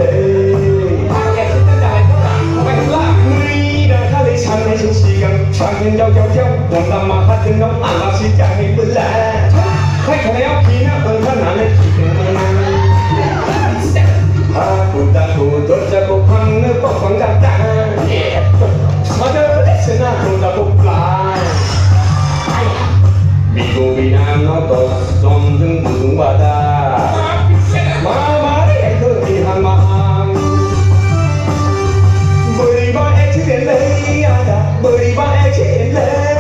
เลยไม่ละนี่นะถ้าเลยฉันในช่วงชีกันฉันเห็นเจ้าผมนำมาพัดถึงน้องอ่านมาชี้แจงให้เบื่อให้คะแนนพี่นะเออขนาดเลยที่เป็นมันถ้ากูตากูตัวจะกูพังเนื้อก็ฟังจากใจมาเจอได้ชนะกูจะกูปลาBigo binano tos som jung jung wada Mama để thơ thì hàng mang Bơi ba em chỉ đến đây Bơi ba em chỉ đến đây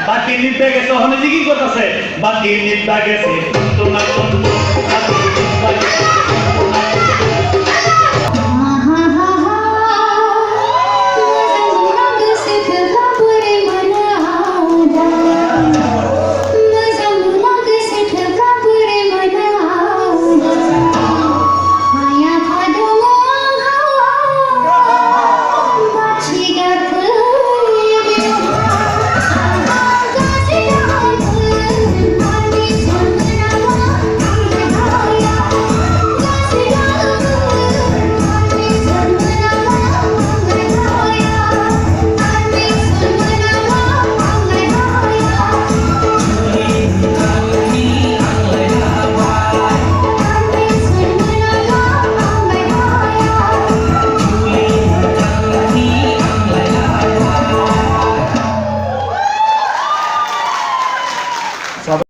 Batin ni bege so hone jigi kota se batin ni bege se tuntu na tuntu